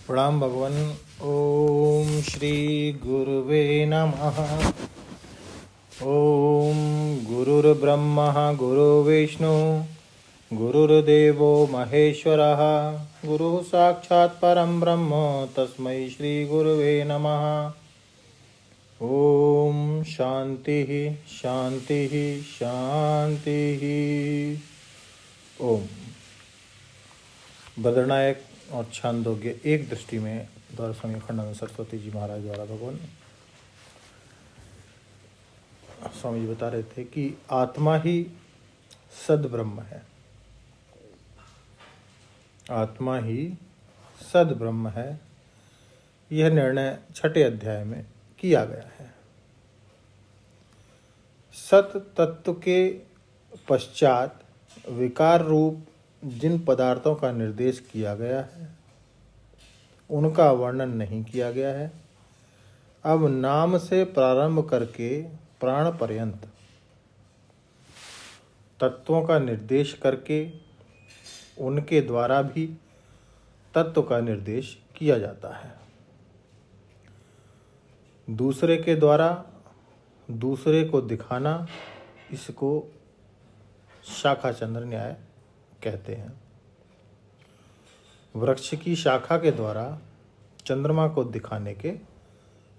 प्रणाम भगवान। ओम श्री गुरुवे नमः। ओम गुरुर्ब्रह्मा गुरुर्विष्णु गुरुर्देवो महेश्वरः गुरुः साक्षात् परं ब्रह्म तस्मै श्री गुरुवे नमः। ओम शांति शांति शांति। ओम बद्रनायक और छांदोग्य एक दृष्टि में द्वारा स्वामी अखंडानंद सरस्वती जी महाराज द्वारा भगवान स्वामी जी बता रहे थे कि आत्मा ही सद ब्रह्म है। आत्मा ही सद ब्रह्म है। यह निर्णय छठे अध्याय में किया गया है। सत तत्व के पश्चात विकार रूप जिन पदार्थों का निर्देश किया गया है उनका वर्णन नहीं किया गया है। अब नाम से प्रारंभ करके प्राण पर्यंत तत्वों का निर्देश करके उनके द्वारा भी तत्व का निर्देश किया जाता है। दूसरे के द्वारा दूसरे को दिखाना, इसको शाखा चंद्र न्याय कहते हैं। वृक्ष की शाखा के द्वारा चंद्रमा को दिखाने के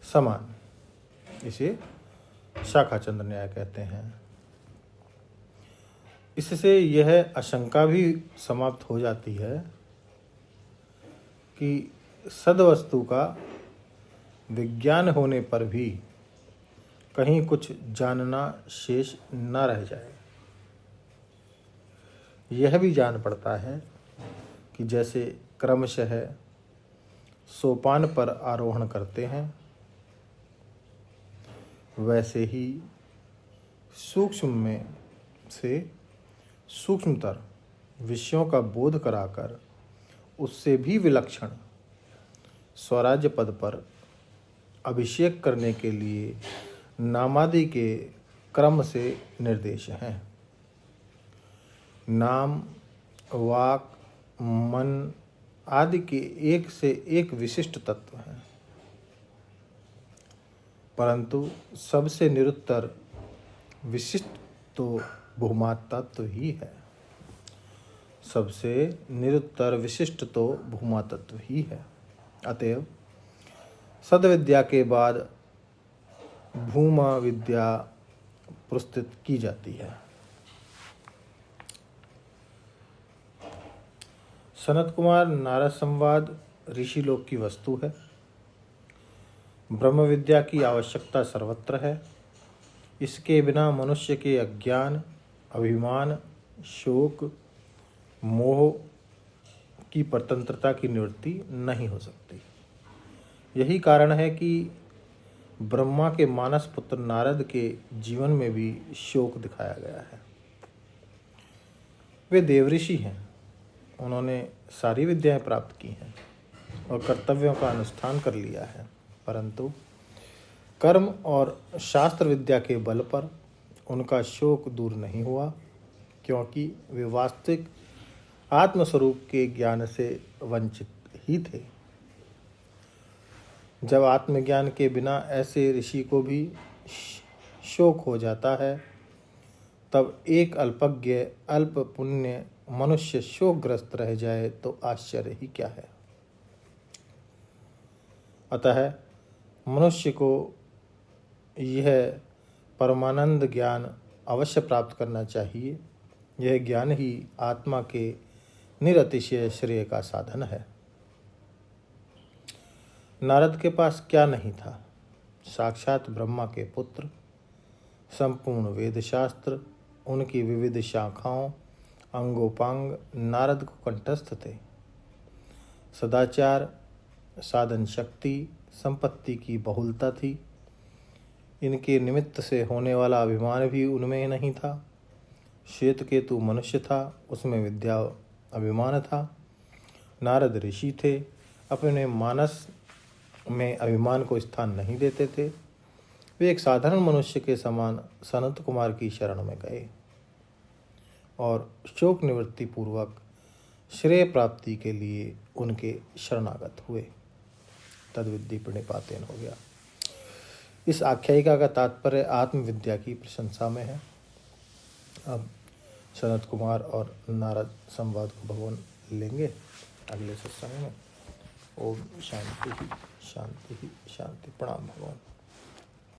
समान इसे शाखा चंद्र न्याय कहते हैं। इससे यह आशंका भी समाप्त हो जाती है कि सद्वस्तु का विज्ञान होने पर भी कहीं कुछ जानना शेष न रह जाए। यह भी जान पड़ता है कि जैसे क्रमशः सोपान पर आरोहण करते हैं वैसे ही सूक्ष्म में से सूक्ष्मतर विषयों का बोध कराकर उससे भी विलक्षण स्वराज्य पद पर अभिषेक करने के लिए नामादि के क्रम से निर्देश हैं। नाम, वाक, मन आदि के एक से एक विशिष्ट तत्व हैं, परंतु सबसे निरुत्तर विशिष्ट तो भूमात तत्व ही है। सबसे निरुत्तर विशिष्ट तो भूमा तत्व ही है। अतएव सद्विद्या के बाद भूमा विद्या प्रस्तुत की जाती है। सनत कुमार नारद संवाद ऋषिलोक की वस्तु है। ब्रह्म विद्या की आवश्यकता सर्वत्र है। इसके बिना मनुष्य के अज्ञान, अभिमान, शोक, मोह की परतंत्रता की निवृत्ति नहीं हो सकती। यही कारण है कि ब्रह्मा के मानस पुत्र नारद के जीवन में भी शोक दिखाया गया है। वे देवऋषि हैं। उन्होंने सारी विद्याएं प्राप्त की हैं और कर्तव्यों का अनुष्ठान कर लिया है, परंतु कर्म और शास्त्र विद्या के बल पर उनका शोक दूर नहीं हुआ, क्योंकि वे वास्तविक आत्मस्वरूप के ज्ञान से वंचित ही थे। जब आत्मज्ञान के बिना ऐसे ऋषि को भी शोक हो जाता है, तब एक अल्पज्ञ अल्प पुण्य मनुष्य शोकग्रस्त रह जाए तो आश्चर्य ही क्या है। अतः मनुष्य को यह परमानंद ज्ञान अवश्य प्राप्त करना चाहिए। यह ज्ञान ही आत्मा के निरतिशय श्रेय का साधन है। नारद के पास क्या नहीं था? साक्षात ब्रह्मा के पुत्र, संपूर्ण वेदशास्त्र, उनकी विविध शाखाओं, अंगोपांग नारद को कंठस्थ थे। सदाचार, साधन शक्ति, संपत्ति की बहुलता थी। इनके निमित्त से होने वाला अभिमान भी उनमें नहीं था। श्वेतकेतु मनुष्य था, उसमें विद्या अभिमान था। नारद ऋषि थे, अपने मानस में अभिमान को स्थान नहीं देते थे। वे एक साधारण मनुष्य के समान सनत कुमार की शरण में गए और शोक निवृत्ति पूर्वक श्रेय प्राप्ति के लिए उनके शरणागत हुए। तद्विद्धि प्रणिपातेन हो गया। इस आख्यायिका का तात्पर्य आत्मविद्या की प्रशंसा में है। अब सनत कुमार और नारद संवाद को भगवान लेंगे अगले सत्संग में। ओम शांति शांति शांति। प्रणाम भगवान।